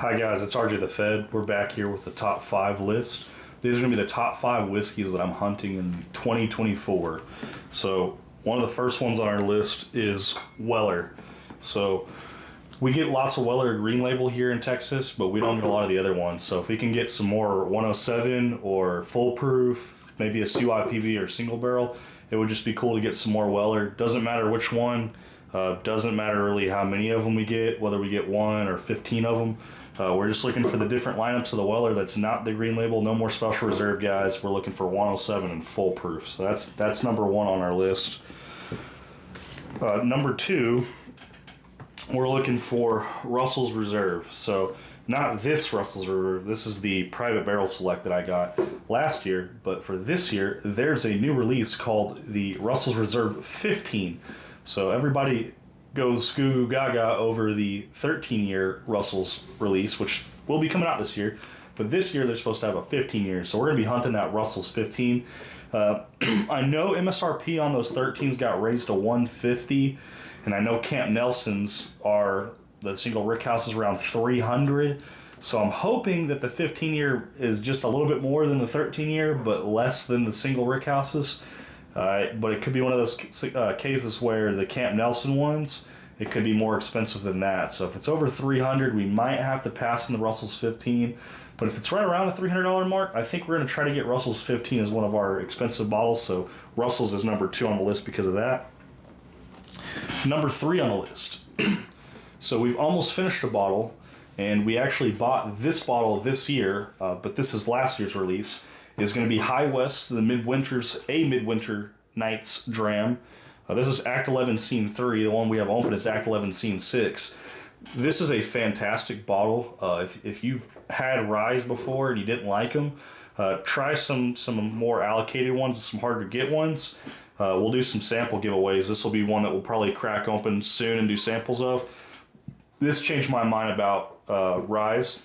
Hi guys, it's RJ the Fed. We're back here with the top 5 list. These are going to be the top 5 whiskeys that I'm hunting in 2024. So one of the first ones on our list is Weller. So we get lots of Weller Green Label here in Texas, but we don't get a lot of the other ones. So if we can get some more 107 or Full Proof, maybe a CYPV or single barrel, it would just be cool to get some more Weller. Doesn't matter which one. Doesn't matter really how many of them we get, whether we get 1 or 15 of them. We're just looking for the different lineups of the Weller that's not the Green Label. No more Special Reserve, guys. We're looking for 107 and Full Proof. So that's number 1 on our list. Number 2, we're looking for Russell's Reserve. So not this Russell's Reserve. This is the Private Barrel Select that I got last year. But for this year, there's a new release called the Russell's Reserve 15. So everybody goes goo gaga over the 13-year Russell's release, which will be coming out this year. But this year they're supposed to have a 15-year, so we're going to be hunting that Russell's 15. I know MSRP on those 13s got raised to $150, and I know Camp Nelson's are the single rick houses around $300. So I'm hoping that the 15-year is just a little bit more than the 13-year, but less than the single rick houses. But it could be one of those cases where the Camp Nelson ones, it could be more expensive than that. So if it's over $300, we might have to pass in the Russell's 15. But if it's right around the $300 mark, I think we're going to try to get Russell's 15 as one of our expensive bottles. So Russell's is number 2 on the list because of that. Number 3 on the list. So we've almost finished a bottle, and we actually bought this bottle this year, but this is last year's release. Is going to be High West, the Midwinter Nights Dram. This is Act 11 Scene 3. The one we have open is Act 11 Scene 6. This is a fantastic bottle. If you've had ryes before and you didn't like them, try some more allocated ones, some harder to get ones. We'll do some sample giveaways. This will be one that we'll probably crack open soon and do samples of. This changed my mind about ryes,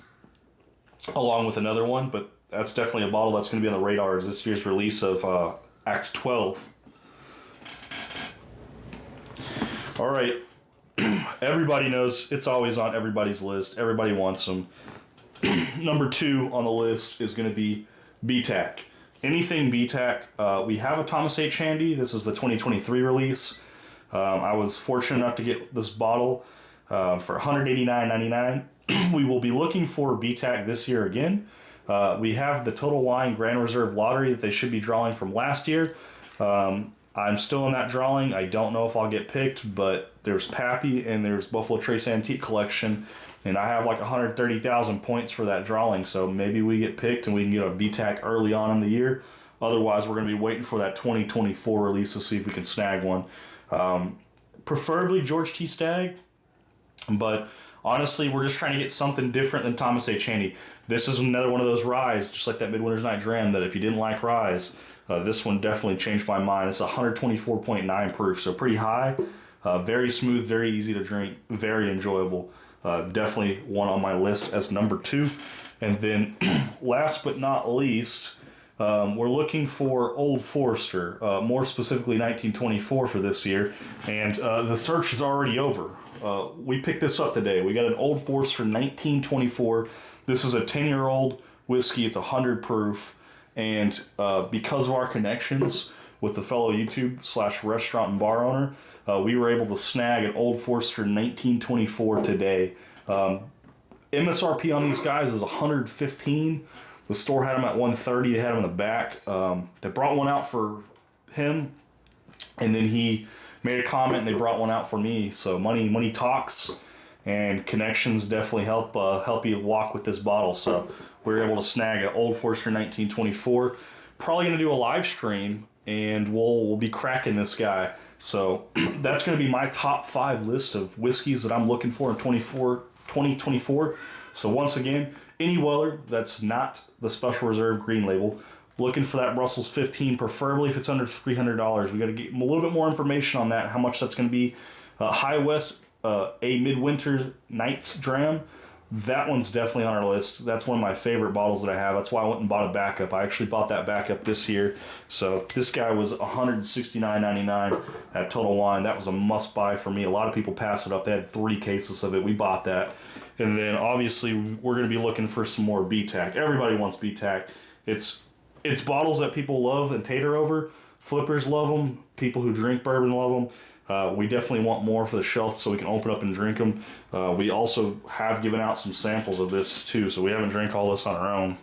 along with another one, but that's definitely a bottle that's going to be on the radar as this year's release of Act 12. All right. Everybody knows it's always on everybody's list. Everybody wants them. Number 2 on the list is going to be BTAC. Anything BTAC. We have a Thomas H. Handy. This is the 2023 release. I was fortunate enough to get this bottle for $189.99. We will be looking for BTAC this year again. We have the Total Wine Grand Reserve Lottery that they should be drawing from last year. I'm still in that drawing. I don't know if I'll get picked, but there's Pappy and there's Buffalo Trace Antique Collection, and I have like 130,000 points for that drawing, so maybe we get picked and we can get a BTAC early on in the year. Otherwise, we're going to be waiting for that 2024 release to see if we can snag one. Preferably George T. Stagg, but honestly, we're just trying to get something different than Thomas H. Handy. This is another one of those ryes, just like that Midwinter's Night Dram, that if you didn't like ryes, this one definitely changed my mind. It's 124.9 proof, so pretty high. Very smooth, very easy to drink, very enjoyable. Definitely one on my list as number 2. And then last but not least, we're looking for Old Forester, more specifically 1924 for this year, and the search is already over. We picked this up today. We got an Old Forester 1924. This is a 10-year-old whiskey. It's 100 proof, and because of our connections with the fellow YouTube/restaurant and bar owner, we were able to snag an Old Forester 1924 today. MSRP on these guys is 115. The store had them at 130. They had them in the back. They brought one out for him, and then he made a comment, and they brought one out for me. So money talks, and connections definitely help you walk with this bottle. So we were able to snag an Old Forester 1924. Probably going to do a live stream, and we'll be cracking this guy. So that's going to be my top 5 list of whiskeys that I'm looking for in 2024. So once again, any Weller that's not the Special Reserve Green Label, looking for that Russell's 15, preferably if it's under $300. We got to get a little bit more information on that, how much that's going to be. High West, a Midwinter Nights Dram. That one's definitely on our list. That's one of my favorite bottles that I have. That's why I went and bought a backup. I actually bought that backup this year. So this guy was $169.99 at Total Wine. That was a must buy for me. A lot of people passed it up. They had 3 cases of it. We bought that. And then obviously we're going to be looking for some more BTAC. Everybody wants BTAC. It's bottles that people love and tater over. Flippers love them. People who drink bourbon love them. We definitely want more for the shelf so we can open up and drink them. We also have given out some samples of this too, so we haven't drank all this on our own.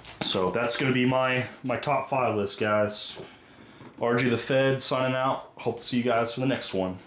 So that's going to be my top 5 list, guys. RG the Fed signing out. Hope to see you guys for the next one.